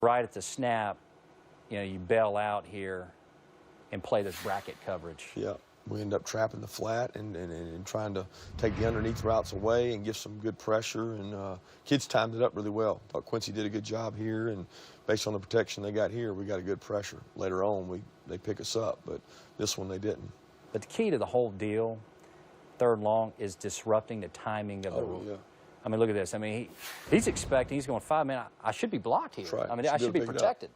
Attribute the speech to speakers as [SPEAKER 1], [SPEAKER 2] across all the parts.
[SPEAKER 1] Right at the snap, you know, you bail out here and play this bracket coverage.
[SPEAKER 2] Yeah, we end up trapping the flat and trying to take the underneath routes away and give some good pressure. And kids timed it up really well. Thought Quincy did a good job here, and based on the protection they got here, we got a good pressure. Later on, they pick us up, but this one they didn't.
[SPEAKER 1] But the key to the whole deal, third long, is disrupting the timing of the
[SPEAKER 2] Oh, yeah.
[SPEAKER 1] I mean, look at this. I mean, he's expecting, he's going 5 minutes. I should be blocked here.
[SPEAKER 2] That's right.
[SPEAKER 1] I mean, I should be protected.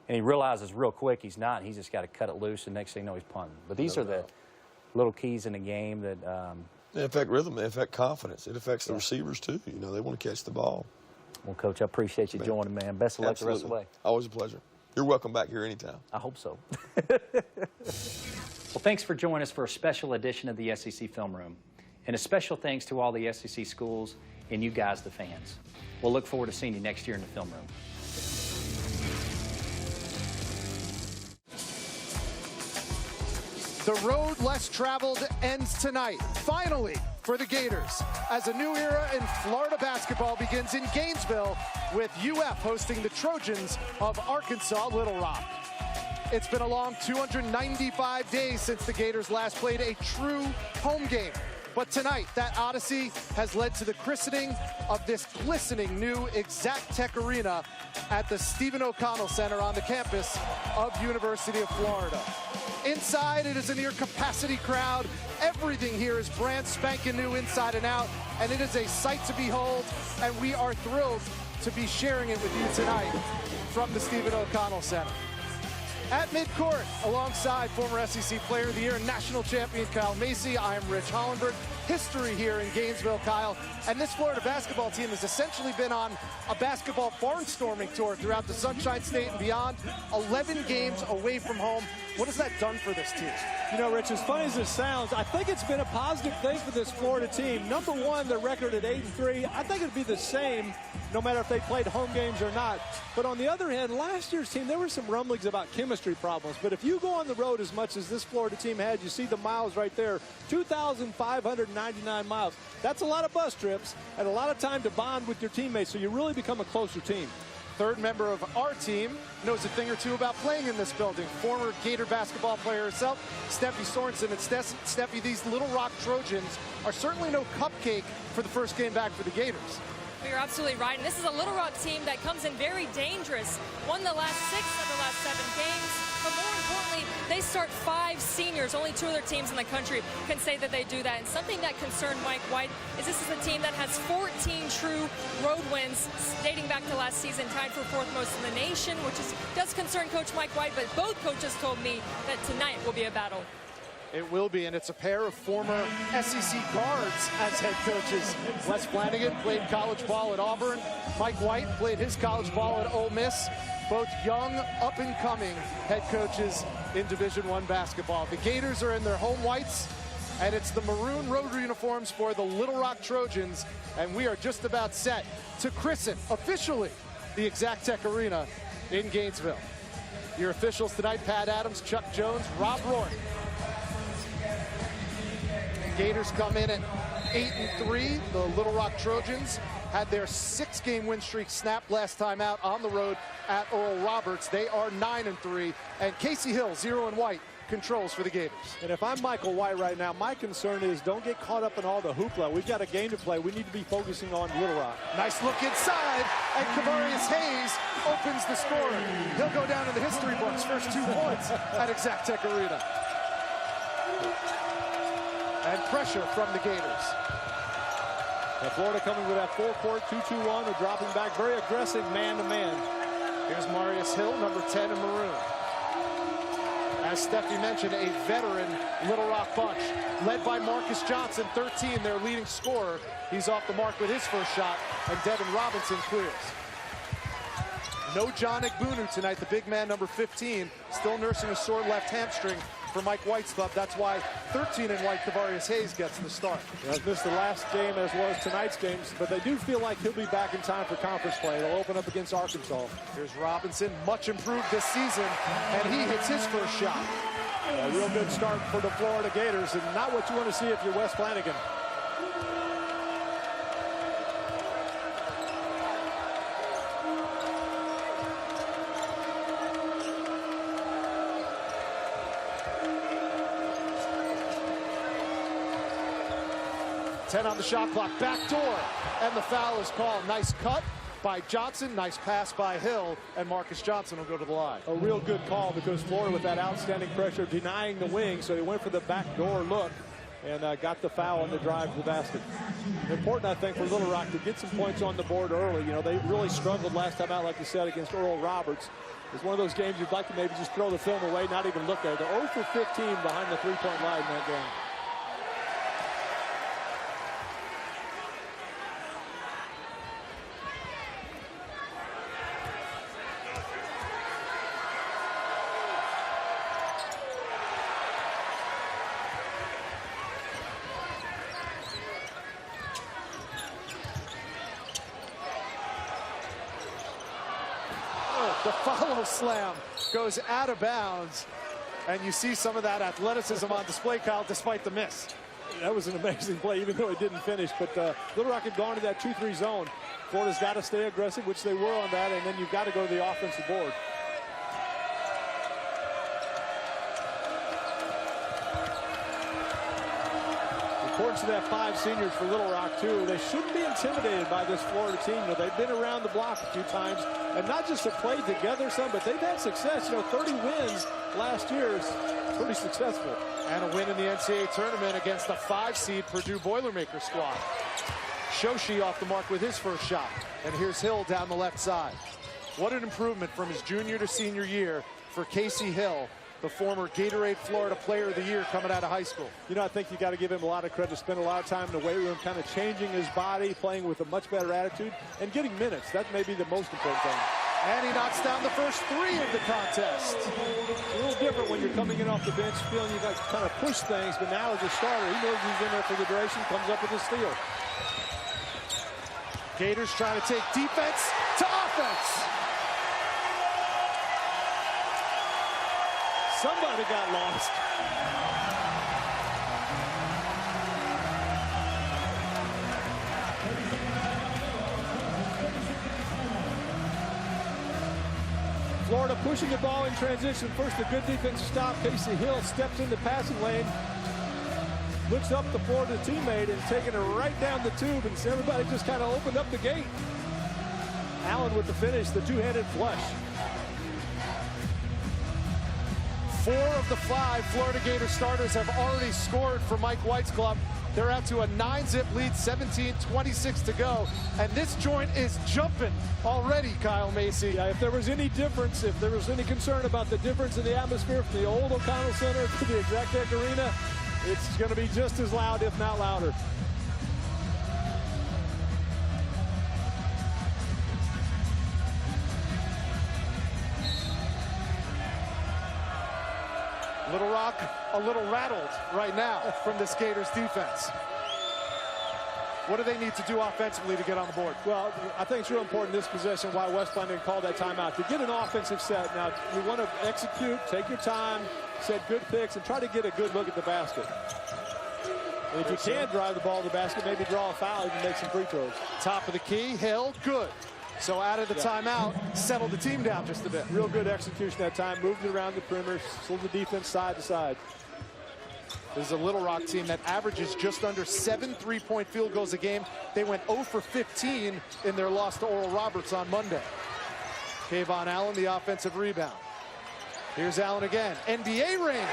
[SPEAKER 1] And he realizes real quick he's not. He's just got to cut it loose, and next thing you know, he's punting. But these are the little keys in the game that
[SPEAKER 2] they affect rhythm. They affect confidence. It affects the receivers, too. You know, they want to catch the ball.
[SPEAKER 1] Well, Coach, I appreciate you joining, man. Best of luck the rest of the way.
[SPEAKER 2] Always a pleasure. You're welcome back here anytime.
[SPEAKER 1] I hope so. Well, thanks for joining us for a special edition of the SEC Film Room. And a special thanks to all the SEC schools and you guys, the fans. We'll look forward to seeing you next year in the film room.
[SPEAKER 3] The road less traveled ends tonight, finally, for the Gators, as a new era in Florida basketball begins in Gainesville with UF hosting the Trojans of Arkansas Little Rock. It's been a long 295 days since the Gators last played a true home game. But tonight, that odyssey has led to the christening of this glistening new Exact Tech Arena at the Stephen O'Connell Center on the campus of University of Florida. Inside, it is a near-capacity crowd. Everything here is brand spanking new inside and out, and it is a sight to behold, and we are thrilled to be sharing it with you tonight from the Stephen O'Connell Center. At midcourt, alongside former SEC Player of the Year and national champion Kyle Macy, I am Rich Hollenberg. History here in Gainesville, Kyle. And this Florida basketball team has essentially been on a basketball barnstorming tour throughout the Sunshine State and beyond. 11 games away from home. What has that done for this team?
[SPEAKER 4] You know, Rich, as funny as this sounds, I think it's been a positive thing for this Florida team. Number one, their record at 8-3. I think it'd be the same no matter if they played home games or not. But on the other hand, last year's team, there were some rumblings about chemistry problems. But if you go on the road as much as this Florida team had, you see the miles right there, 2,599 miles. That's a lot of bus trips and a lot of time to bond with your teammates, so you really become a closer team.
[SPEAKER 3] Third member of our team knows a thing or two about playing in this building. Former Gator basketball player herself, Steffi Sorensen. And Steffi, these Little Rock Trojans are certainly no cupcake for the first game back for the Gators.
[SPEAKER 5] You're absolutely right. And this is a Little Rock team that comes in very dangerous. Won the last 6 of the last 7 games. But more importantly, they start 5 seniors. Only 2 other teams in the country can say that they do that. And something that concerned Mike White is this is a team that has 14 true road wins dating back to last season, tied for 4th most in the nation, which does concern Coach Mike White. But both coaches told me that tonight will be a battle.
[SPEAKER 3] It will be, and it's a pair of former SEC guards as head coaches. Wes Flanagan played college ball at Auburn. Mike White played his college ball at Ole Miss. Both young, up-and-coming head coaches in Division I basketball. The Gators are in their home whites, and it's the maroon road uniforms for the Little Rock Trojans, and we are just about set to christen officially the Exact Tech Arena in Gainesville. Your officials tonight, Pat Adams, Chuck Jones, Rob Rourke. Gators come in at 8-3. The Little Rock Trojans had their 6-game win streak snapped last time out on the road at Oral Roberts. They are 9-3, and Casey Hill, 0 and white, controls for the Gators.
[SPEAKER 4] And if I'm Michael White right now, my concern is don't get caught up in all the hoopla. We've got a game to play. We need to be focusing on Little Rock.
[SPEAKER 3] Nice look inside, and Kavarius Hayes opens the scoring. He'll go down in the history books, first 2 points at Exact Tech Arena. And pressure from the Gators.
[SPEAKER 4] And Florida coming with that full court 2-2-1. They're dropping back, very aggressive man-to-man.
[SPEAKER 3] Here's Marius Hill, number 10 in maroon. As Steffi mentioned, a veteran Little Rock bunch, led by Marcus Johnson, 13, their leading scorer. He's off the mark with his first shot, and Devin Robinson clears. No John Igbunu tonight, the big man, number 15, still nursing a sore left hamstring for Mike White's club. That's why 13 in white, Kavarius Hayes gets the start.
[SPEAKER 4] He's missed the last game as well as tonight's games, but they do feel like he'll be back in time for conference play. They'll open up against Arkansas.
[SPEAKER 3] Here's Robinson, much improved this season, and he hits his first shot.
[SPEAKER 4] A real good start for the Florida Gators, and not what you want to see if you're Wes Flanagan.
[SPEAKER 3] 10 on the shot clock, back door, and the foul is called. Nice cut by Johnson, nice pass by Hill, and Marcus Johnson will go to the line.
[SPEAKER 4] A real good call because Florida with that outstanding pressure denying the wing, so they went for the backdoor look and got the foul on the drive to the basket. Important, I think, for Little Rock to get some points on the board early. You know, they really struggled last time out, like you said, against Oral Roberts. It's one of those games you'd like to maybe just throw the film away, not even look at it. They're 0 for 15 behind the three-point line in that game.
[SPEAKER 3] The follow slam goes out of bounds, and you see some of that athleticism on display, Kyle, despite the miss.
[SPEAKER 4] That was an amazing play, even though it didn't finish. But Little Rock had gone to that 2-3 zone. Florida's got to stay aggressive, which they were on that, and then you've got to go to the offensive board. Importance of that 5 seniors for Little Rock, too. They shouldn't be intimidated by this Florida team. You know, they've been around the block a few times, and not just have played together some, but they've had success. You know, 30 wins last year is pretty successful.
[SPEAKER 3] And a win in the NCAA tournament against the 5-seed Purdue Boilermaker squad. Shoshi off the mark with his first shot. And here's Hill down the left side. What an improvement from his junior to senior year for Casey Hill, the former Gatorade Florida Player of the Year coming out of high school.
[SPEAKER 4] You know, I think you got to give him a lot of credit. Spend a lot of time in the weight room, kind of changing his body, playing with a much better attitude, and getting minutes. That may be the most important thing.
[SPEAKER 3] And he knocks down the first 3 of the contest.
[SPEAKER 4] It's a little different when you're coming in off the bench, feeling you got to kind of push things, but now as a starter, he knows he's in there for the duration, comes up with a steal.
[SPEAKER 3] Gators trying to take defense to offense.
[SPEAKER 4] Somebody got lost. Florida pushing the ball in transition. First, a good defensive stop. Casey Hill steps in the passing lane, looks up the floor to the teammate and taking it right down the tube, and everybody just kind of opened up the gate. Allen with the finish, the two-handed flush.
[SPEAKER 3] 4 of the 5 Florida Gator starters have already scored for Mike White's club. They're out to a 9-zip lead, 17-26 to go. And this joint is jumping already, Kyle Macy.
[SPEAKER 4] Yeah, if there was any difference, if there was any concern about the difference in the atmosphere from the old O'Connell Center to the Exactech Arena, it's going to be just as loud, if not louder.
[SPEAKER 3] Little Rock a little rattled right now from this Gators defense. What do they need to do offensively to get on the board?
[SPEAKER 4] Well, I think it's real important this possession why West Point didn't call that timeout. To get an offensive set, now you want to execute, take your time, set good picks, and try to get a good look at the basket. And if you can drive the ball to the basket, maybe draw a foul, you can make some free throws.
[SPEAKER 3] Top of the key, Hill, good. So out of the timeout, settled the team down just a bit.
[SPEAKER 4] Real good execution that time, moved it around the perimeter, slid the defense side to side.
[SPEAKER 3] This is a Little Rock team that averages just under 7 3-point field goals a game. They went 0 for 15 in their loss to Oral Roberts on Monday. Kayvon Allen, the offensive rebound. Here's Allen again, NBA range.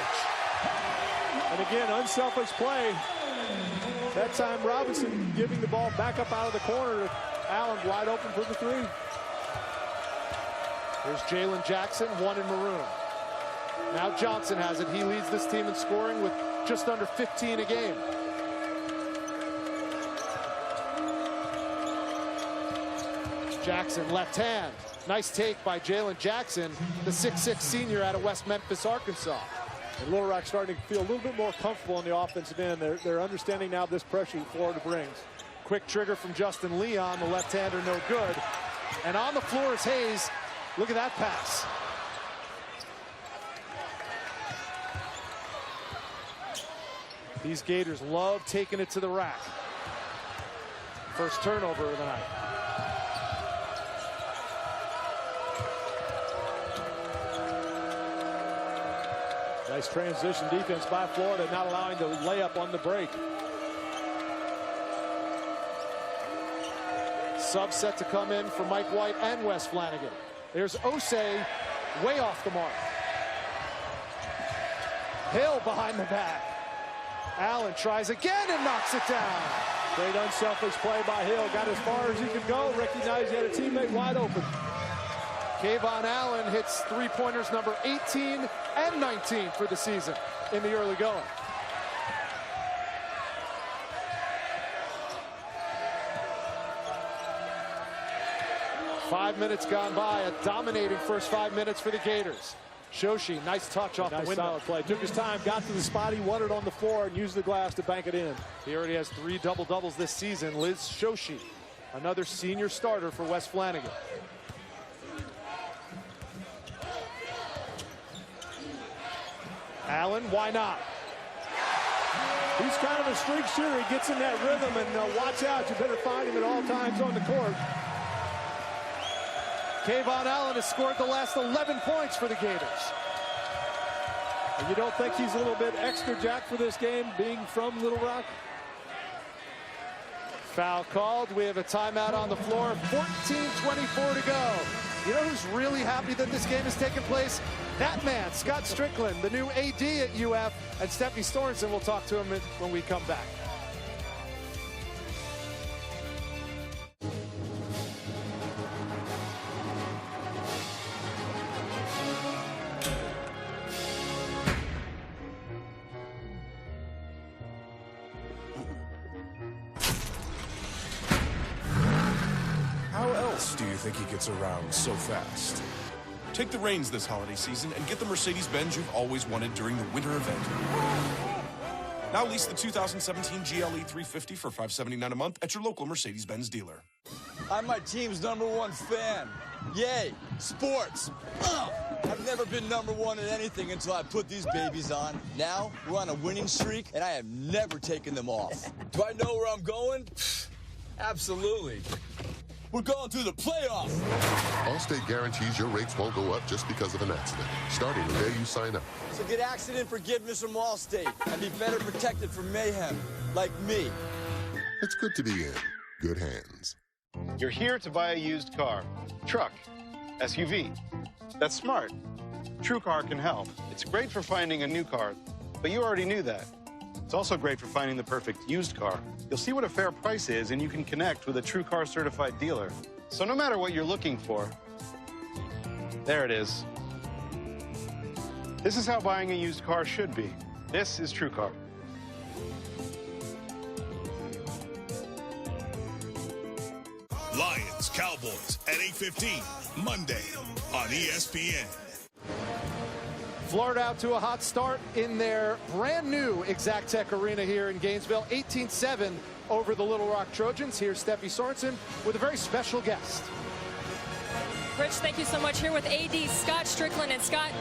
[SPEAKER 4] And again, unselfish play. That time Robinson giving the ball back up out of the corner. Allen wide open for the 3.
[SPEAKER 3] Here's Jalen Jackson, 1 in maroon. Now Johnson has it. He leads this team in scoring with just under 15 a game. Jackson, left hand. Nice take by Jalen Jackson, the 6'6 senior out of West Memphis, Arkansas.
[SPEAKER 4] And Little Rock starting to feel a little bit more comfortable on the offensive end. They're understanding now this pressure that Florida brings.
[SPEAKER 3] Quick trigger from Justin Leon, the left-hander, no good. And on the floor is Hayes. Look at that pass. These Gators love taking it to the rack. First turnover of the night.
[SPEAKER 4] Nice transition defense by Florida, not allowing the layup on the break.
[SPEAKER 3] subs set to come in for Mike White and Wes Flanagan. There's Osei, way off the mark. Hill behind the back. Allen tries again and knocks it down.
[SPEAKER 4] Great unselfish play by Hill. Got as far as he could go. Recognized he had a teammate wide open.
[SPEAKER 3] Kayvon Allen hits three-pointers number 18 and 19 for the season in the early going. Five minutes gone by, a dominating first 5 minutes for the Gators. Shoshi, nice touch off the window.
[SPEAKER 4] Solid play. Took his time, got to the spot he wanted on the floor, and used the glass to bank it in.
[SPEAKER 3] He already has 3 double-doubles this season. Lis Shoshi, another senior starter for Wes Flanagan. Allen, why not?
[SPEAKER 4] He's kind of a streak shooter. He gets in that rhythm, and watch out. You better find him at all times on the court.
[SPEAKER 3] Kayvon Allen has scored the last 11 points for the Gators.
[SPEAKER 4] And you don't think he's a little bit extra jack for this game, being from Little Rock?
[SPEAKER 3] Foul called. We have a timeout on the floor. 14:24 to go. You know who's really happy that this game is taking place? That man, Scott Strickland, the new AD at UF, and Steffi Sorensen. We'll talk to him when we come back.
[SPEAKER 6] How else do you think he gets around so fast? Take the reins this holiday season and get the Mercedes-Benz you've always wanted during the winter event. Now lease the 2017 GLE 350 for $579 a month at your local Mercedes-Benz dealer.
[SPEAKER 7] I'm my team's #1 fan. Yay, sports. I've never been #1 in anything until I put these babies on. Now we're on a winning streak, and I have never taken them off. Do I know where I'm going? Absolutely. We're going through the playoffs.
[SPEAKER 8] Allstate guarantees your rates won't go up just because of an accident, starting the day you sign up.
[SPEAKER 7] So get accident forgiveness from Allstate and be better protected from mayhem, like me.
[SPEAKER 8] It's good to be in good hands.
[SPEAKER 9] You're here to buy a used car, truck, SUV. That's smart. TrueCar can help. It's great for finding a new car, but you already knew that. It's also great for finding the perfect used car. You'll see what a fair price is, and you can connect with a TrueCar certified dealer. So no matter what you're looking for, there it is. This is how buying a used car should be. This is TrueCar.
[SPEAKER 10] Lions, Cowboys at 8:15, Monday on ESPN.
[SPEAKER 3] Florida out to a hot start in their brand new Exact Tech Arena here in Gainesville. 18-7 over the Little Rock Trojans. Here's Steffi Sorensen with a very special guest.
[SPEAKER 5] Rich, thank you so much. Here with AD Scott Strickland. And Scott,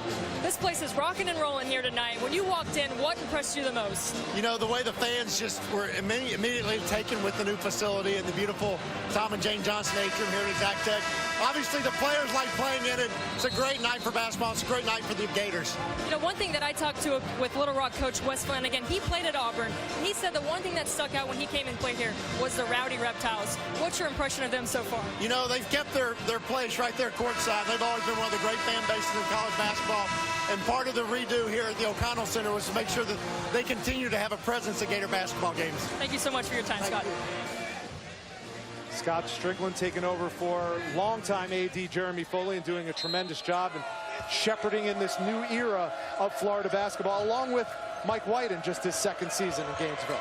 [SPEAKER 5] this place is rocking and rolling here tonight. When you walked in, what impressed you the most?
[SPEAKER 11] You know, the way the fans just were immediately taken with the new facility and the beautiful Tom and Jane Johnson atrium here at Exact Tech. Obviously, the players like playing in it. It's a great night for basketball. It's a great night for the Gators.
[SPEAKER 5] You know, one thing that I talked to with Little Rock coach Wes Flanagan, he played at Auburn, and he said the one thing that stuck out when he came and played here was the Rowdy Reptiles. What's your impression of them so far?
[SPEAKER 11] You know, they've kept their place right there courtside. They've always been one of the great fan bases in college basketball. And part of the redo here at the O'Connell Center was to make sure that they continue to have a presence at Gator basketball games.
[SPEAKER 5] Thank you so much for your time, Scott.
[SPEAKER 3] Scott Strickland taking over for longtime AD Jeremy Foley and doing a tremendous job and shepherding in this new era of Florida basketball, along with Mike White in just his second season in Gainesville.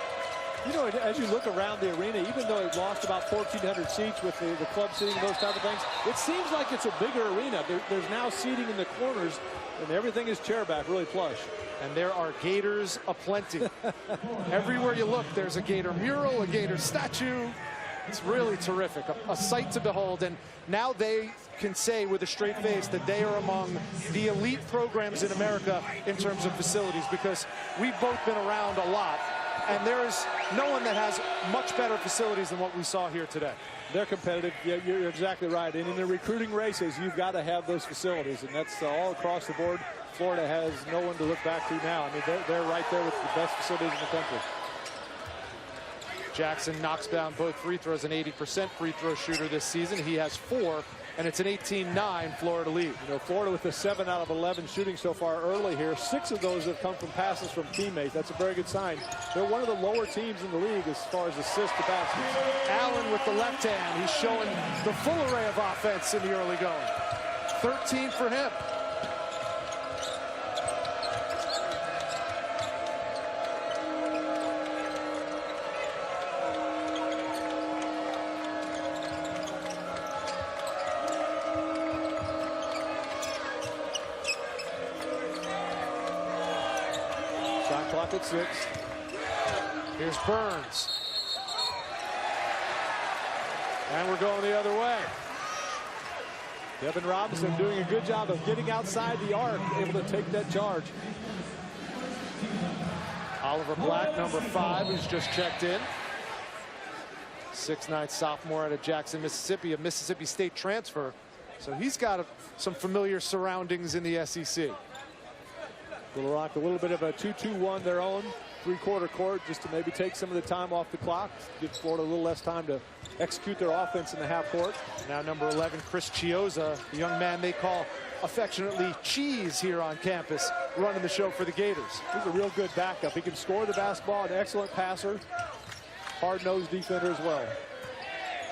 [SPEAKER 4] You know, as you look around the arena, even though it lost about 1,400 seats with the club seating and those type of things, it seems like it's a bigger arena. There's now seating in the corners, and everything is chairback, really plush.
[SPEAKER 3] And there are Gators aplenty. Everywhere you look, there's a Gator mural, a Gator statue. It's really terrific, a sight to behold. And now they can say with a straight face that they are among the elite programs in America in terms of facilities, because we've both been around a lot. And there is no one that has much better facilities than what we saw here today.
[SPEAKER 4] They're competitive. Yeah, you're exactly right. And in the recruiting races, you've got to have those facilities. And that's all across the board. Florida has no one to look back to now. I mean, they're right there with the best facilities in the country.
[SPEAKER 3] Jackson knocks down both free throws, an 80% free throw shooter this season. He has 4, and it's an 18-9 Florida lead.
[SPEAKER 4] You know, Florida with a 7 out of 11 shooting so far early here. 6 of those have come from passes from teammates. That's a very good sign. They're one of the lower teams in the league as far as assists to baskets.
[SPEAKER 3] Allen with the left hand. He's showing the full array of offense in the early going. 13 for him.
[SPEAKER 4] Shot clock at 6.
[SPEAKER 3] Here's Burns. And we're going the other way.
[SPEAKER 4] Devin Robinson doing a good job of getting outside the arc, able to take that charge.
[SPEAKER 3] Oliver Black, number 5, who's just checked in. 6'9" sophomore out of Jackson, Mississippi, a Mississippi State transfer. So he's got some familiar surroundings in the SEC.
[SPEAKER 4] Little Rock, a little bit of a 2-2-1 their own. 3-quarter court just to maybe take some of the time off the clock. Give Florida a little less time to execute their offense in the half court.
[SPEAKER 3] Now number 11, Chris Chiozza, the young man they call affectionately Cheese here on campus, running the show for the Gators.
[SPEAKER 4] He's a real good backup. He can score the basketball, an excellent passer. Hard-nosed defender as well.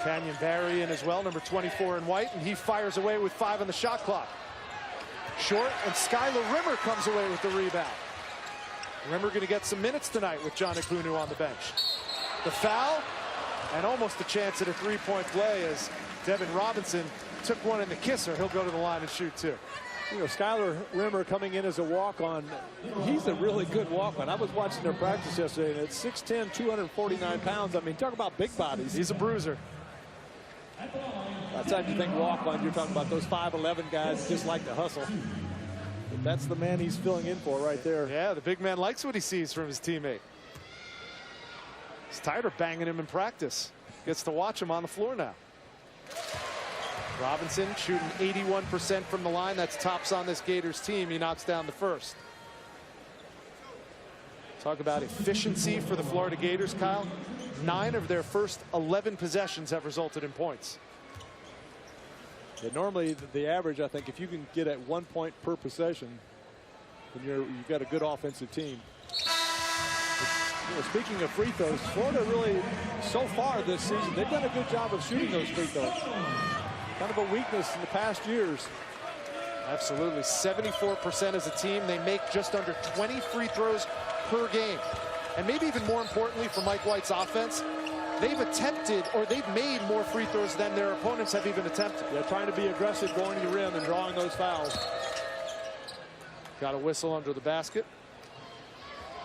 [SPEAKER 3] Canyon Barry in as well, number 24 in white, and he fires away with 5 on the shot clock. Short, and Skylar Rimmer comes away with the rebound. Rimmer going to get some minutes tonight with John Ekunu on the bench. The foul, and almost a chance at a three-point play as Devin Robinson took one in the kisser. He'll go to the line and shoot 2.
[SPEAKER 4] You know, Skylar Rimmer coming in as a walk-on. He's a really good walk-on. I was watching their practice yesterday, and at 6'10", 249 pounds, I mean, talk about big bodies.
[SPEAKER 3] He's a bruiser.
[SPEAKER 4] By the time you think walk-on, you're talking about those 5'11" guys who just like to hustle. But that's the man he's filling in for right there.
[SPEAKER 3] Yeah, the big man likes what he sees from his teammate. He's tired of banging him in practice. Gets to watch him on the floor now. Robinson shooting 81% from the line. That's tops on this Gators team. He knocks down the first. Talk about efficiency for the Florida Gators, Kyle. 9 of their first 11 possessions have resulted in points.
[SPEAKER 4] Yeah, normally the average, I think, if you can get at 1 point per possession, then you've got a good offensive team. You know, speaking of free throws, Florida really, so far this season, they've done a good job of shooting those free throws. Kind of a weakness in the past years.
[SPEAKER 3] Absolutely. 74% as a team. They make just under 20 free throws per game. And maybe even more importantly for Mike White's offense, they've attempted, or they've made more free throws than their opponents have even attempted.
[SPEAKER 4] They're trying to be aggressive going to the rim and drawing those fouls.
[SPEAKER 3] Got a whistle under the basket.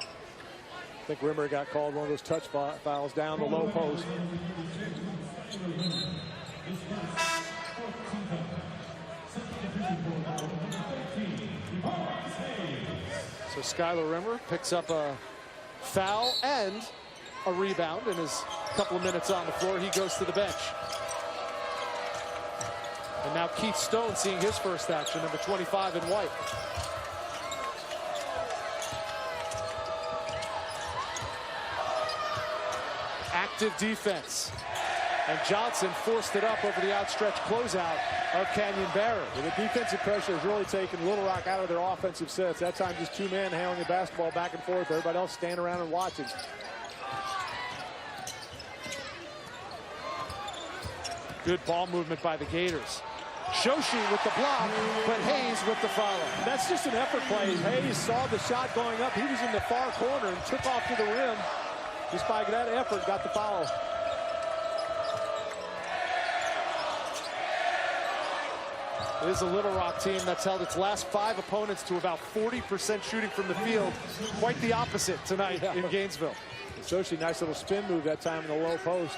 [SPEAKER 4] I think Rimmer got called one of those touch fouls down the low post.
[SPEAKER 3] So Skylar Rimmer picks up a foul and a rebound in his couple of minutes on the floor. He goes to the bench. And now Keith Stone seeing his first action, number 25 in white. Active defense. And Johnson forced it up over the outstretched closeout of Canyon Barry.
[SPEAKER 4] Well, the defensive pressure has really taken Little Rock out of their offensive sets. That time just 2 men handling the basketball back and forth. Everybody else standing around and watching.
[SPEAKER 3] Good ball movement by the Gators. Shoshi with the block, but Hayes with the follow.
[SPEAKER 4] That's just an effort play. Hayes saw the shot going up. He was in the far corner and took off to the rim. Just by that effort, got the foul.
[SPEAKER 3] It is a Little Rock team that's held its last 5 opponents to about 40% shooting from the field. Quite the opposite tonight in Gainesville.
[SPEAKER 4] Shoshi, nice little spin move that time in the low post.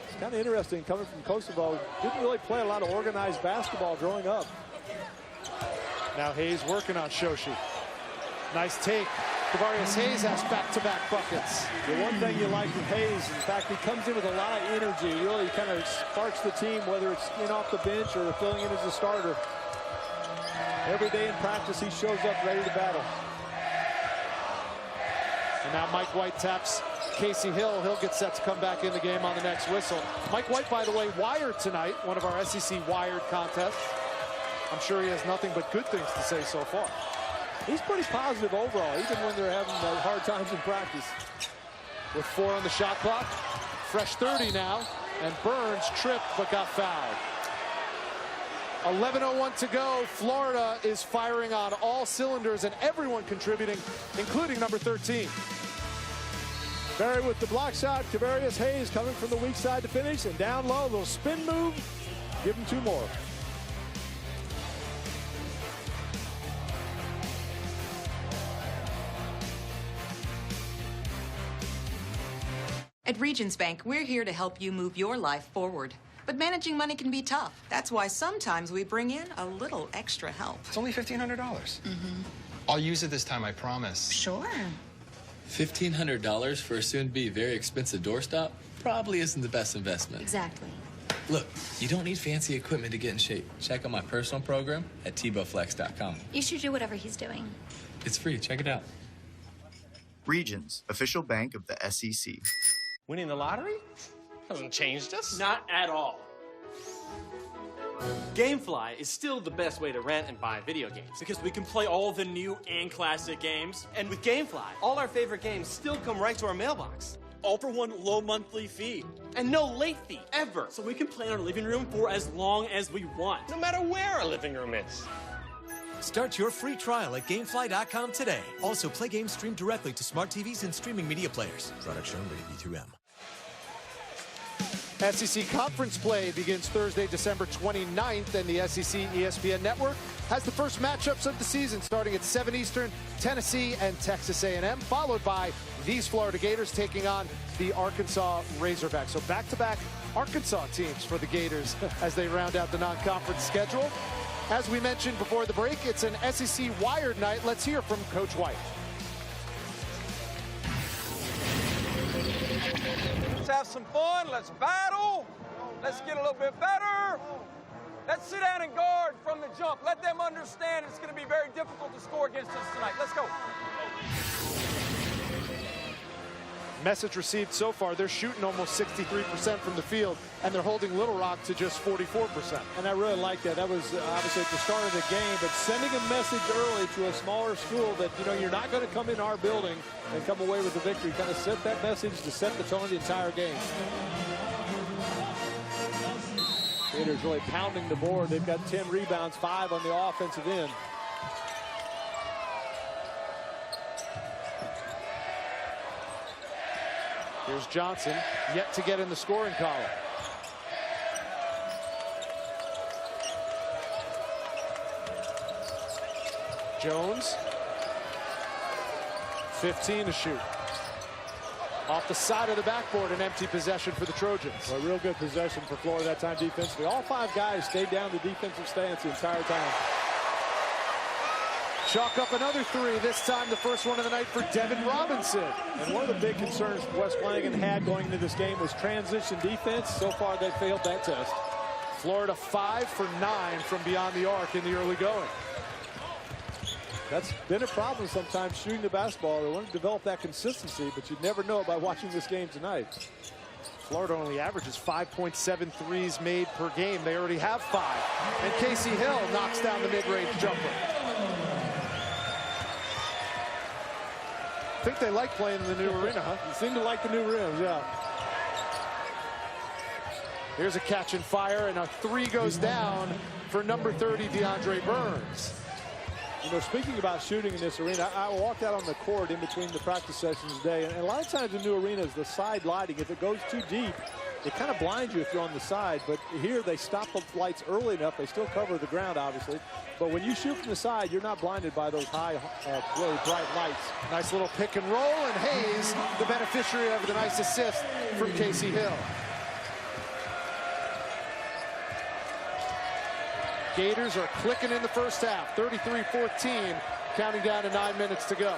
[SPEAKER 4] It's kind of interesting coming from Kosovo. Didn't really play a lot of organized basketball growing up.
[SPEAKER 3] Now Hayes working on Shoshi. Nice take. Kavarius Hayes has back-to-back buckets.
[SPEAKER 4] The one thing you like with Hayes, in fact, he comes in with a lot of energy. He really kind of sparks the team, whether it's in off the bench or filling in as a starter. Every day in practice, he shows up ready to battle.
[SPEAKER 3] And now Mike White taps Casey Hill, he'll get set to come back in the game on the next whistle. Mike White, by the way, wired tonight, one of our SEC wired contests. I'm sure he has nothing but good things to say so far.
[SPEAKER 4] He's pretty positive overall, even when they're having hard times in practice.
[SPEAKER 3] With 4 on the shot clock, fresh 30 now, and Burns tripped but got fouled. 11:01 to go. Florida is firing on all cylinders and everyone contributing, including number 13.
[SPEAKER 4] Barry with the block shot. Kavarius Hayes coming from the weak side to finish, and down low, a little spin move. Give him 2 more.
[SPEAKER 12] At Regions Bank, we're here to help you move your life forward. But managing money can be tough. That's why sometimes we bring in a little extra help.
[SPEAKER 13] It's only $1,500. I'll use it this time, I promise.
[SPEAKER 12] Sure.
[SPEAKER 14] $1,500 for a soon-to-be very expensive doorstop probably isn't the best investment.
[SPEAKER 12] Exactly.
[SPEAKER 14] Look, you don't need fancy equipment to get in shape. Check out my personal program at TebowFlex.com.
[SPEAKER 15] You should do whatever he's doing.
[SPEAKER 14] It's free. Check it out.
[SPEAKER 16] Regions, official bank of the SEC.
[SPEAKER 17] Winning the lottery hasn't changed us. Not at all. GameFly is still the best way to rent and buy video games because we can play all the new and classic games. And with GameFly, all our favorite games still come right to our mailbox. All for one low monthly fee. And no late fee, ever. So we can play in our living room for as long as we want. No matter where our living room is.
[SPEAKER 18] Start your free trial at Gamefly.com today. Also, play games streamed directly to smart TVs and streaming media players. Product shown rated B2M.
[SPEAKER 3] SEC Conference play begins Thursday, December 29th, and the SEC ESPN Network has the first matchups of the season starting at 7 Eastern, Tennessee and Texas A&M, followed by these Florida Gators taking on the Arkansas Razorbacks. So back-to-back Arkansas teams for the Gators as they round out the non-conference schedule. As we mentioned before the break, it's an SEC Wired night. Let's hear from Coach White.
[SPEAKER 19] Let's have some fun. Let's battle. Let's get a little bit better. Let's sit down and guard from the jump. Let them understand it's going to be very difficult to score against us tonight. Let's go.
[SPEAKER 3] Message received so far, they're shooting almost 63% from the field, and they're holding Little Rock to just 44%.
[SPEAKER 4] And I really like that. That was obviously at the start of the game, but sending a message early to a smaller school that, you know, you're not going to come in our building and come away with the victory. Kind of set that message to set the tone of the entire game. Gators really pounding the board. They've got 10 rebounds, 5 on the offensive end.
[SPEAKER 3] Here's Johnson, yet to get in the scoring column. Jones, 15 to shoot. Off the side of the backboard, an empty possession for the Trojans.
[SPEAKER 4] Well, a real good possession for Florida that time defensively. All 5 guys stayed down the defensive stance the entire time.
[SPEAKER 3] Chalk up another 3, this time the first one of the night for Devin Robinson.
[SPEAKER 4] And one of the big concerns West Flanagan had going into this game was transition defense. So far, they failed that test.
[SPEAKER 3] Florida 5 for 9 from beyond the arc in the early going.
[SPEAKER 4] That's been a problem sometimes shooting the basketball. They want to develop that consistency, but you never know by watching this game tonight.
[SPEAKER 3] Florida only averages 5.7 threes made per game. They already have 5. And Casey Hill knocks down the mid-range jumper. I think they like playing in the new arena, huh?
[SPEAKER 4] You seem to like the new rims, yeah.
[SPEAKER 3] Here's a catch and fire, and a 3 goes down for number 30, DeAndre Burns.
[SPEAKER 4] You know, speaking about shooting in this arena, I walked out on the court in between the practice sessions today, and a lot of times in new arenas, the side lighting, if it goes too deep, it kind of blinds you if you're on the side. But here, they stop the lights early enough. They still cover the ground, obviously. But when you shoot from the side, you're not blinded by those high, really bright lights.
[SPEAKER 3] Nice little pick and roll, and Hayes, the beneficiary of the nice assist from Casey Hill. Gators are clicking in the first half, 33-14, counting down to 9 minutes to go.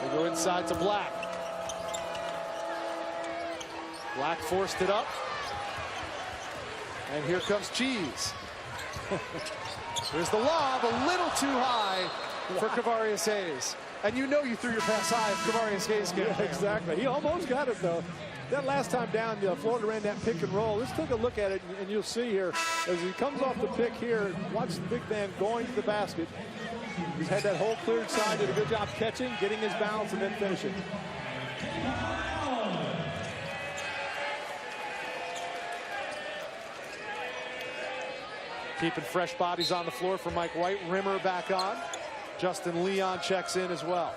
[SPEAKER 3] They go inside to Black. Black forced it up. And here comes Cheese. There's the lob, a little too high for Kavarius Hayes. And you know you threw your pass high if Kavarius Hayes came down.
[SPEAKER 4] Exactly. He almost got it, though. That last time down, Florida ran that pick and roll. Let's take a look at it, and you'll see here, as he comes off the pick here, watch the big man going to the basket. He's had that hole cleared side, did a good job catching, getting his balance, and then finishing.
[SPEAKER 3] Keeping fresh bodies on the floor for Mike White. Rimmer back on. Justin Leon checks in as well.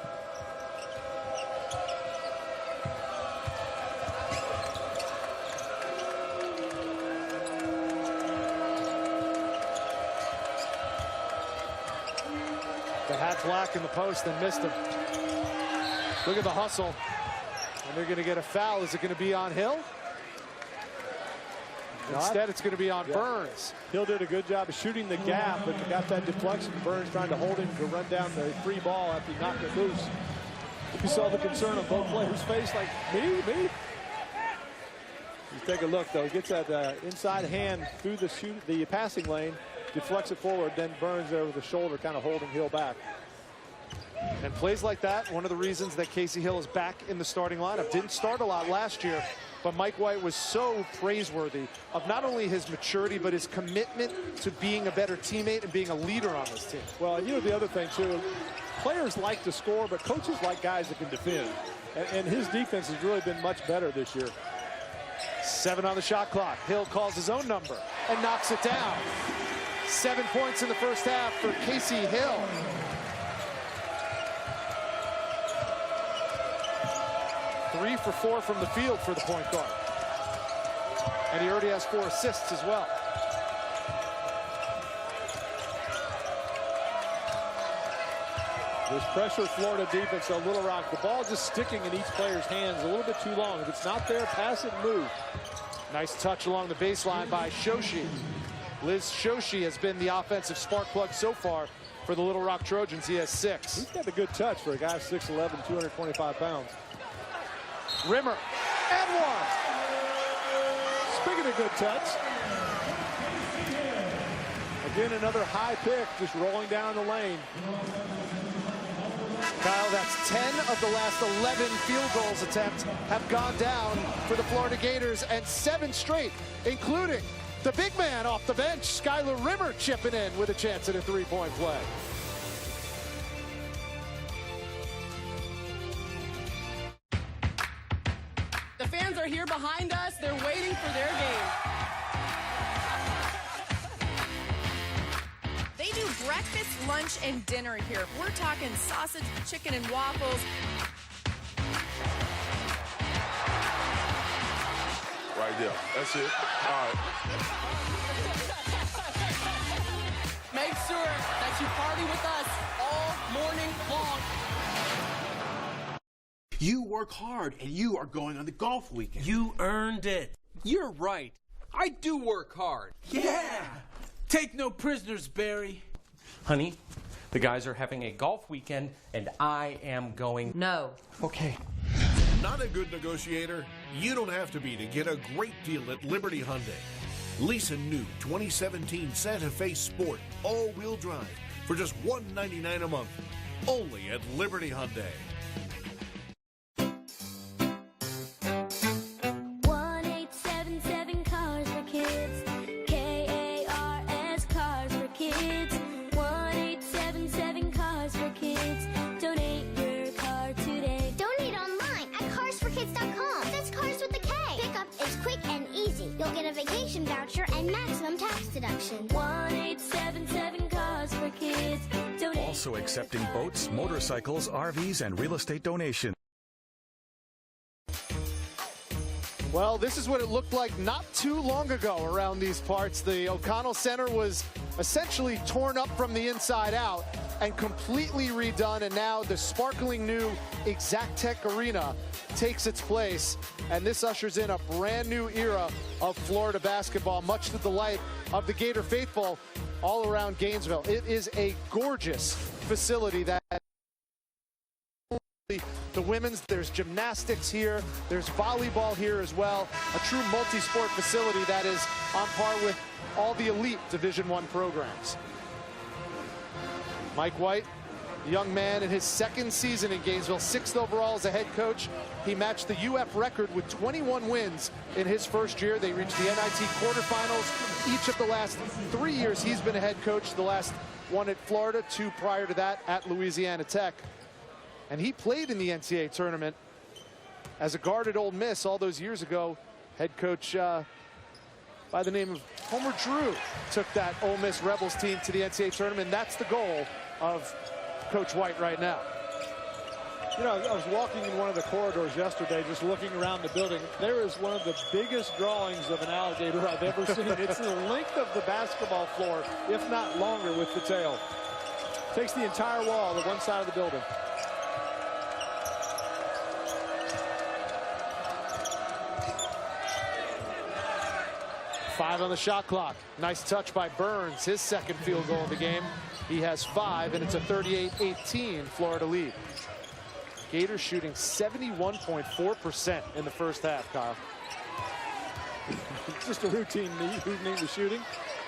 [SPEAKER 3] The hat black in the post and missed him. Look at the hustle. And they're going to get a foul. Is it going to be on Hill? Instead, it's going to be on Burns.
[SPEAKER 4] Hill did a good job of shooting the gap, but got that deflection. Burns trying to hold him to run down the free ball after he knocked it loose. You saw the concern on both players' face, like, me? You take a look, though. He gets that inside hand through the passing lane, deflects it forward, then Burns there with the shoulder kind of holding Hill back.
[SPEAKER 3] And plays like that, one of the reasons that Casey Hill is back in the starting lineup. Didn't start a lot last year, but Mike White was so praiseworthy of not only his maturity, but his commitment to being a better teammate and being a leader on this team.
[SPEAKER 4] Well, you know the other thing, too, players like to score, but coaches like guys that can defend. And his defense has really been much better this year.
[SPEAKER 3] 7 on the shot clock. Hill calls his own number and knocks it down. 7 points in the first half for Casey Hill. 3 for 4 from the field for the point guard. And he already has 4 assists as well.
[SPEAKER 4] This pressure Florida defense on Little Rock, the ball just sticking in each player's hands a little bit too long. If it's not there, pass it and move.
[SPEAKER 3] Nice touch along the baseline by Shoshi. Lis Shoshi has been the offensive spark plug so far for the Little Rock Trojans. He has 6.
[SPEAKER 4] He's got a good touch for a guy 6'11", 225 pounds.
[SPEAKER 3] Rimmer, and 1.
[SPEAKER 4] Speaking of good touch, again, another high pick, just rolling down the lane.
[SPEAKER 3] Kyle, that's 10 of the last 11 field goals attempts have gone down for the Florida Gators, and 7 straight, including the big man off the bench, Skylar Rimmer, chipping in with a chance at a 3-point play.
[SPEAKER 15] The fans are here behind us. They're waiting for their game.
[SPEAKER 20] They do breakfast, lunch, and dinner here. We're talking sausage, chicken, and waffles.
[SPEAKER 6] Right there. That's it. All right.
[SPEAKER 15] Make sure that you party with us all morning long.
[SPEAKER 21] You work hard, and you are going on the golf weekend.
[SPEAKER 22] You earned it. You're right. I do work hard.
[SPEAKER 21] Yeah!
[SPEAKER 22] Take no prisoners, Barry. Honey, the guys are having a golf weekend, and I am going.
[SPEAKER 12] No.
[SPEAKER 22] Okay.
[SPEAKER 10] Not a good negotiator? You don't have to be to get a great deal at Liberty Hyundai. Lease a new 2017 Santa Fe Sport all-wheel drive for just $199 a month. Only at Liberty Hyundai.
[SPEAKER 23] 1877 Cars for Kids. K-A-R-S Cars for Kids. 1877 Cars for Kids. Donate your car today.
[SPEAKER 24] Donate online at carsforkids.com. That's cars with a K. Pickup is quick and easy. You'll get a vacation voucher and maximum tax deduction.
[SPEAKER 23] 1877 Cars for Kids. Donate.
[SPEAKER 25] Also accepting boats, motorcycles, RVs, and real estate donations.
[SPEAKER 3] Well, this is what it looked like not too long ago around these parts. The O'Connell Center was essentially torn up from the inside out and completely redone, and now the sparkling new Exactech Arena takes its place, and this ushers in a brand new era of Florida basketball, much to the delight of the Gator faithful all around Gainesville. It is a gorgeous facility that the women's, there's gymnastics here, there's volleyball here as well, a true multi-sport facility that is on par with all the elite Division I programs. Mike White, the young man in his second season in Gainesville, 6th overall as a head coach. He matched the UF record with 21 wins in his first year. They reached the NIT quarterfinals each of the last 3 years he's been a head coach. The last one at Florida, 2 prior to that at Louisiana Tech. And he played in the NCAA tournament as a guard at Ole Miss all those years ago. Head coach by the name of Homer Drew took that Ole Miss Rebels team to the NCAA tournament. And that's the goal of Coach White right now.
[SPEAKER 4] You know, I was walking in one of the corridors yesterday, just looking around the building. There is one of the biggest drawings of an alligator I've ever seen. It's the length of the basketball floor, if not longer, with the tail. Takes the entire wall to one side of the building.
[SPEAKER 3] Five on the shot clock. Nice touch by Burns, his second field goal of the game. He has 5, and it's a 38-18 Florida lead. Gators shooting 71.4% in the first half, Kyle.
[SPEAKER 4] Just a routine evening of shooting.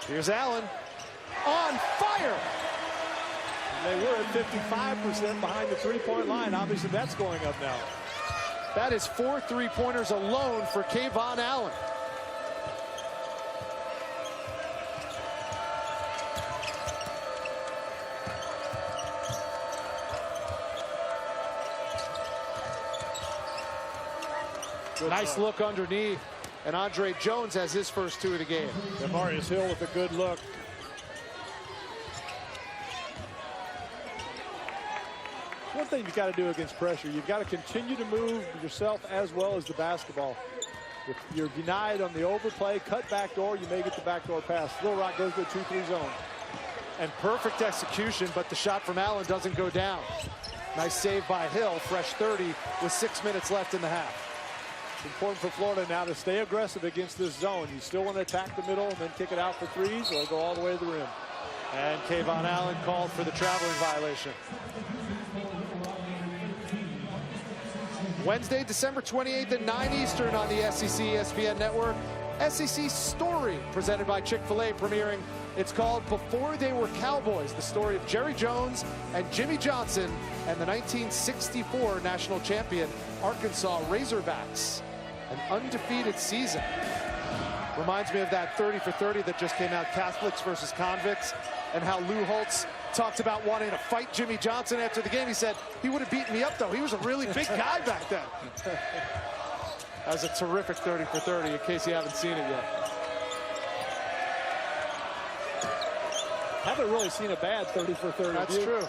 [SPEAKER 3] Here's Allen on fire.
[SPEAKER 4] And they were at 55% behind the three-point line. Obviously, that's going up now.
[SPEAKER 3] That is 4 3-pointers alone for Kayvon Allen. Nice look underneath, and Andre Jones has his first 2 of the game.
[SPEAKER 4] Demarius Hill with a good look. One thing you've got to do against pressure, you've got to continue to move yourself as well as the basketball. If you're denied on the overplay, cut back door, you may get the backdoor pass. Little Rock goes to the 2-3 zone.
[SPEAKER 3] And perfect execution, but the shot from Allen doesn't go down. Nice save by Hill, fresh 30 with 6 minutes left in the half.
[SPEAKER 4] It's important for Florida now to stay aggressive against this zone. You still want to attack the middle and then kick it out for threes or go all the way to the rim.
[SPEAKER 3] And Kayvon Allen called for the traveling violation. Wednesday, December 28th at 9 Eastern on the SEC ESPN Network. SEC Story, presented by Chick-fil-A, premiering. It's called Before They Were Cowboys, the story of Jerry Jones and Jimmy Johnson and the 1964 national champion Arkansas Razorbacks. An undefeated season. Reminds me of that 30 for 30 that just came out, Catholics versus convicts, and how Lou Holtz talked about wanting to fight Jimmy Johnson after the game. He said, he would have beaten me up, though. He was a really big guy back then. That was a terrific 30 for 30, in case you haven't seen it yet.
[SPEAKER 4] Haven't really seen a bad 30 for 30.
[SPEAKER 3] That's true.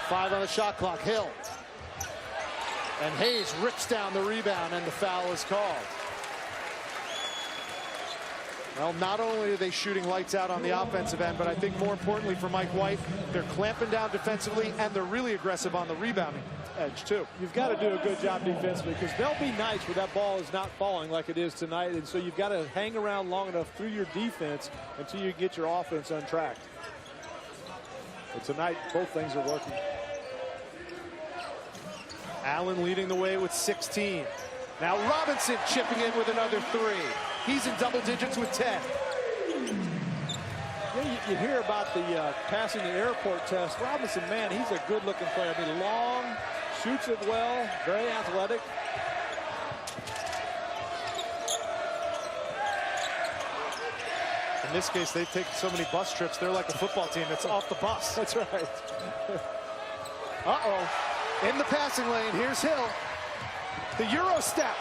[SPEAKER 3] 5 on the shot clock. Hill. And Hayes rips down the rebound, and the foul is called. Well, not only are they shooting lights out on the offensive end, but I think more importantly for Mike White, they're clamping down defensively, and they're really aggressive on the rebounding edge, too.
[SPEAKER 4] You've got to do a good job defensively, because there'll be nights where that ball is not falling like it is tonight, and so you've got to hang around long enough through your defense until you get your offense untracked. But tonight, both things are working.
[SPEAKER 3] Allen leading the way with 16. Now Robinson chipping in with another 3. He's in double digits with 10.
[SPEAKER 4] Yeah, you hear about the passing the airport test. Robinson, man, he's a good-looking player. I mean, long, shoots it well, very athletic.
[SPEAKER 3] In this case, they've taken so many bus trips, they're like a football team that's off the bus.
[SPEAKER 4] That's right.
[SPEAKER 3] Uh-oh. In the passing lane, here's Hill. The Euro step.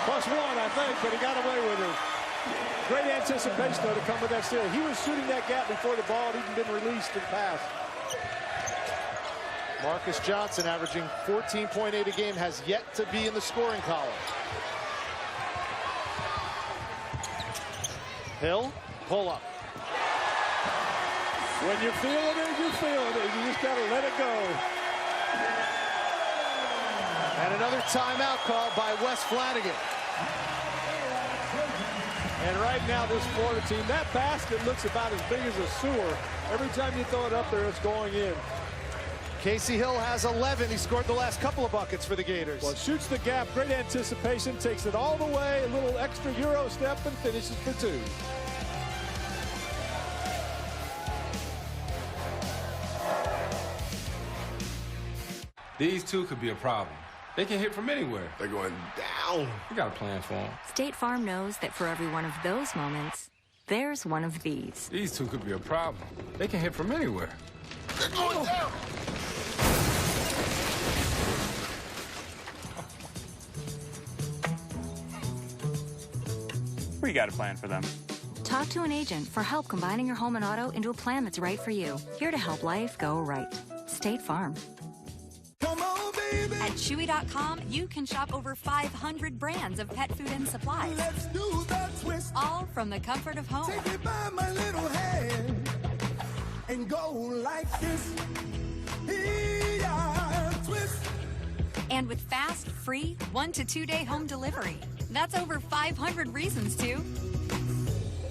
[SPEAKER 4] +1, I think, but he got away with it. Great anticipation, though, to come with that steal. He was shooting that gap before the ball had even been released and passed.
[SPEAKER 3] Marcus Johnson, averaging 14.8 a game, has yet to be in the scoring column. Hill, pull up.
[SPEAKER 4] When you're feeling it, you're feeling it. You just got to let it go.
[SPEAKER 3] And another timeout called by Wes Flanagan.
[SPEAKER 4] And right now, this Florida team, that basket looks about as big as a sewer. Every time you throw it up there, it's going in.
[SPEAKER 3] Casey Hill has 11. He scored the last couple of buckets for the Gators.
[SPEAKER 4] Well, shoots the gap, great anticipation, takes it all the way, a little extra Euro step, and finishes for 2.
[SPEAKER 1] These two could be a problem. They can hit from anywhere.
[SPEAKER 6] They're going down.
[SPEAKER 1] We got a plan for them.
[SPEAKER 2] State Farm knows that for every one of those moments, there's one of these.
[SPEAKER 1] These two could be a problem. They can hit from anywhere.
[SPEAKER 6] They're going down.
[SPEAKER 7] We got a plan for them.
[SPEAKER 2] Talk to an agent for help combining your home and auto into a plan that's right for you. Here to help life go right. State Farm.
[SPEAKER 8] At Chewy.com, you can shop over 500 brands of pet food and supplies.
[SPEAKER 9] Let's do the twist.
[SPEAKER 8] All from the comfort of home.
[SPEAKER 9] Take it by my little hand and go like this. Yeah, twist.
[SPEAKER 8] And with fast, free, 1 to 2 day home delivery. That's over 500 reasons to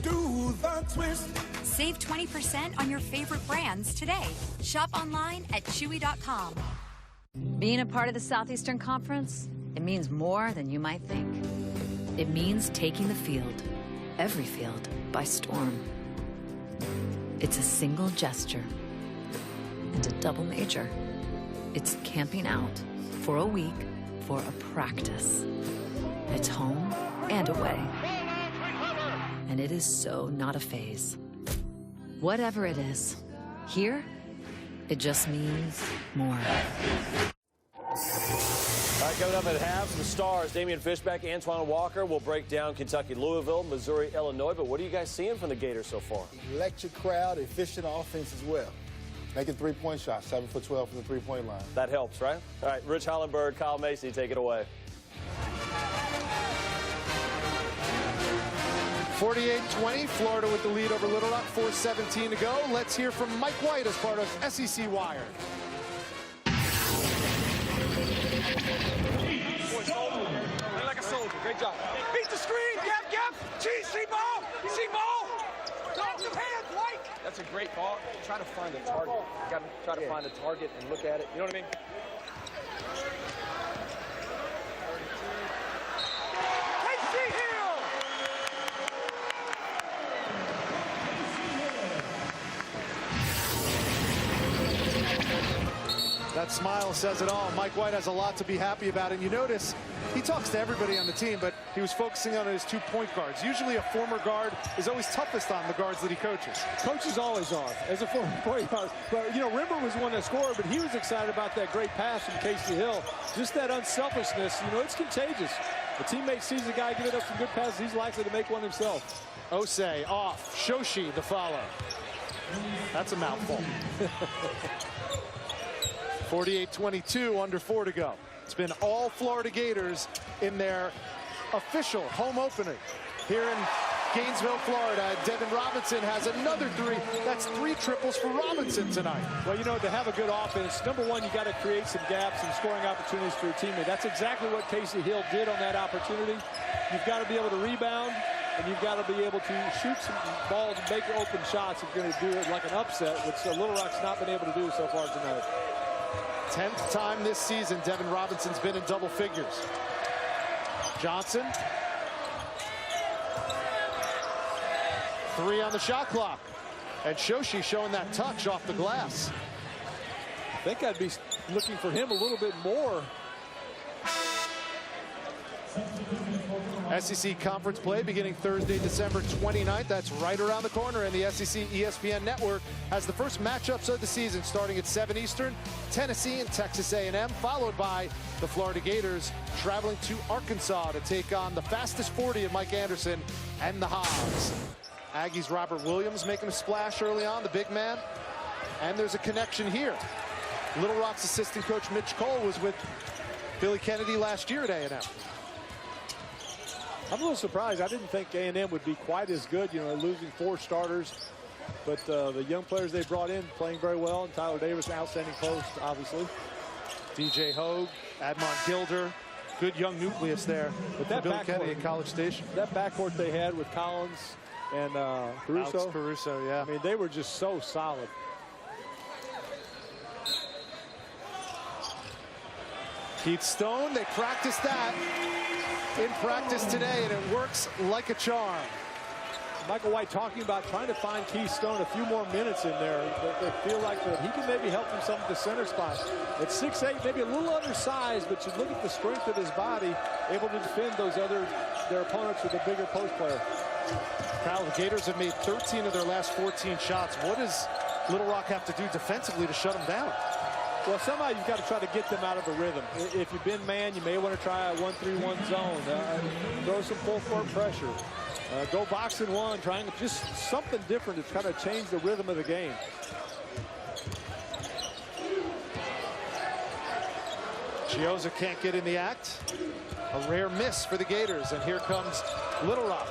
[SPEAKER 9] do the twist.
[SPEAKER 8] Save 20% on your favorite brands today. Shop online at Chewy.com.
[SPEAKER 26] Being a part of the Southeastern Conference, it means more than you might think. It means taking the field, every field, by storm. It's a single gesture and a double major. It's camping out for a week for a practice. It's home and away. And it is so not a phase. Whatever it is, here, it just means more.
[SPEAKER 27] All right, coming up at half, the Stars, Damian Fishback, Antoine Walker will break down Kentucky, Louisville, Missouri, Illinois. But what are you guys seeing from the Gators so far?
[SPEAKER 28] Electric crowd, efficient offense as well. Making three-point shots, 7 for 12 from the three-point line.
[SPEAKER 27] That helps, right? All right, Rich Hollenberg, Kyle Macy, take it away.
[SPEAKER 3] 48-20, Florida with the lead over Little Rock, 4:17 to go. Let's hear from Mike White as part of SEC Wire.
[SPEAKER 19] Play like a soldier. Great job. Beat the screen. Gap. See ball. See ball. Drop your hands, White. That's a great ball. Try to find a target. You got to try to find a target and look at it. You know what I mean?
[SPEAKER 3] That smile says it all. Mike White has a lot to be happy about. And you notice he talks to everybody on the team, but he was focusing on his 2 point guards. Usually a former guard is always toughest on the guards that he coaches.
[SPEAKER 4] Coaches always are, as a former point guard. But, you know, Rimmer was the one that scored, but he was excited about that great pass from Casey Hill. Just that unselfishness, you know, it's contagious. The teammate sees the guy giving up some good passes, he's likely to make one himself.
[SPEAKER 3] Osei off. Shoshi the follow. That's a mouthful. 48-22, under 4 to go. It's been all Florida Gators in their official home opening here in Gainesville, Florida. Devin Robinson has another 3. That's 3 triples for Robinson tonight.
[SPEAKER 4] Well, you know, to have a good offense, number one, you got to create some gaps and scoring opportunities for your teammate. That's exactly what Casey Hill did on that opportunity. You've got to be able to rebound, and you've got to be able to shoot some balls and make open shots if you're going to do it like an upset, which Little Rock's not been able to do so far tonight.
[SPEAKER 3] 10th time this season Devin Robinson's been in double figures. Johnson. 3 on the shot clock. And Shoshi showing that touch off the glass.
[SPEAKER 4] I think I'd be looking for him a little bit more.
[SPEAKER 3] SEC Conference play beginning Thursday, December 29th. That's right around the corner, and the SEC ESPN Network has the first matchups of the season starting at 7 Eastern. Tennessee and Texas A&M, followed by the Florida Gators traveling to Arkansas to take on the fastest 40 of Mike Anderson and the Hogs. Aggies Robert Williams making a splash early on, the big man. And there's a connection here. Little Rock's assistant coach Mitch Cole was with Billy Kennedy last year at A&M.
[SPEAKER 4] I'm a little surprised. I didn't think A&M would be quite as good, you know, losing 4 starters. But the young players they brought in playing very well. And Tyler Davis, an outstanding post, obviously.
[SPEAKER 3] DJ Hogue, Admon Gilder, good young nucleus there. But that Bill Kennedy at College Station.
[SPEAKER 4] That backcourt they had with Collins and Caruso.
[SPEAKER 3] Alex Caruso, yeah.
[SPEAKER 4] I mean, they were just so solid.
[SPEAKER 3] Keith Stone, they practiced that in practice today, and it works like a charm.
[SPEAKER 4] Michael White talking about trying to find Keystone a few more minutes in there. They feel like that he can maybe help him some at the center spot. At 6'8", maybe a little undersized, but you look at the strength of his body, able to defend their opponents with a bigger post player.
[SPEAKER 3] Kyle, the Gators have made 13 of their last 14 shots. What does Little Rock have to do defensively to shut them down?
[SPEAKER 4] Well, somehow you've got to try to get them out of a rhythm. If you've been man, you may want to try a 1-3-1 zone. Throw some full court pressure. Go box and one, trying to just something different to kind of change the rhythm of the game.
[SPEAKER 3] Chioza can't get in the act. A rare miss for the Gators, and here comes Little Rock.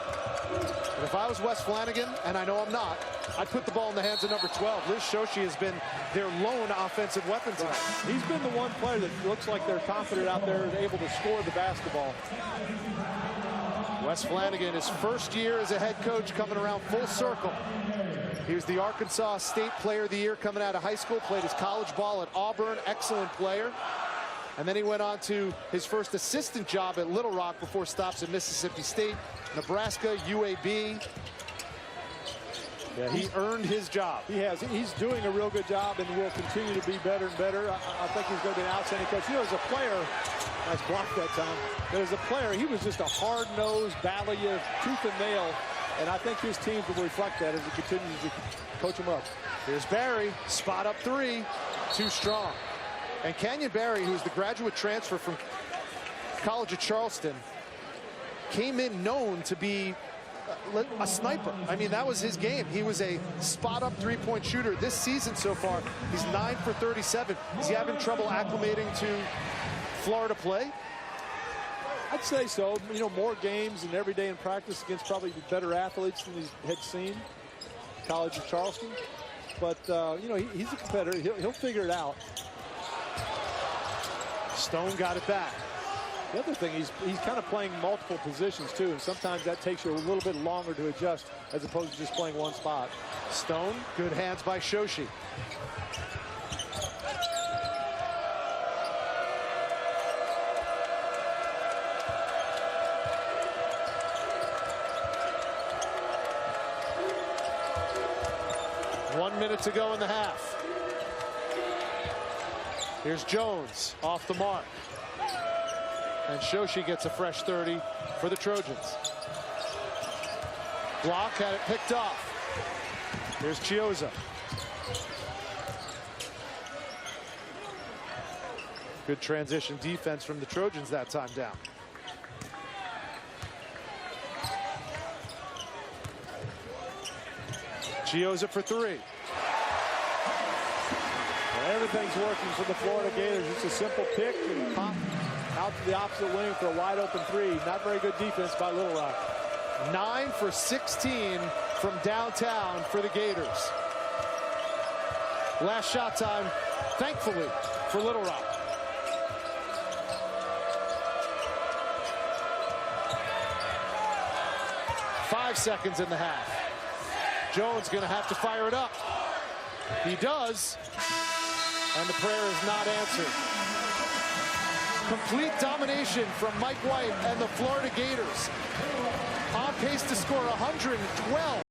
[SPEAKER 3] And if I was Wes Flanagan, and I know I'm not, I'd put the ball in the hands of number 12. Lis Shoshi has been their lone offensive weapon tonight.
[SPEAKER 4] He's been the one player that looks like they're confident out there and able to score the basketball.
[SPEAKER 3] Wes Flanagan, his first year as a head coach, coming around full circle. He was the Arkansas State Player of the Year coming out of high school, played his college ball at Auburn, excellent player. And then he went on to his first assistant job at Little Rock before stops at Mississippi State, Nebraska, UAB.
[SPEAKER 4] Yeah,
[SPEAKER 3] he earned his job.
[SPEAKER 4] He has. He's doing a real good job and will continue to be better and better. I think he's going to be an outstanding coach. You know, as a player, nice block that time. But as a player, he was just a hard-nosed, battle you tooth and nail. And I think his teams will reflect that as he continues to coach him up.
[SPEAKER 3] Here's Barry, spot up three, too strong. And Canyon Barry, who's the graduate transfer from College of Charleston, came in known to be a sniper. I mean, that was his game. He was a spot-up three-point shooter. This season so far, he's 9 for 37. Is he having trouble acclimating to Florida play?
[SPEAKER 4] I'd say so. You know, more games and every day in practice against probably better athletes than he had seen. College of Charleston. But, you know, he's a competitor. He'll figure it out.
[SPEAKER 3] Stone got it back.
[SPEAKER 4] The other thing, he's kind of playing multiple positions, too, and sometimes that takes you a little bit longer to adjust as opposed to just playing one spot.
[SPEAKER 3] Stone, good hands by Shoshi. One minute to go in the half. Here's Jones off the mark. And Shoshi gets a fresh 30 for the Trojans. Block had it picked off. Here's Chioza. Good transition defense from the Trojans that time down. Chioza for three.
[SPEAKER 4] Well, everything's working for the Florida Gators. It's a simple pick and pop out to the opposite wing for a wide open three. Not very good defense by Little Rock.
[SPEAKER 3] 9 for 16 from downtown for the Gators. Last shot time, thankfully, for Little Rock. Five seconds in the half. Jones going to have to fire it up. He does, and the prayer is not answered. Complete domination from Mike White and the Florida Gators. On pace to score 112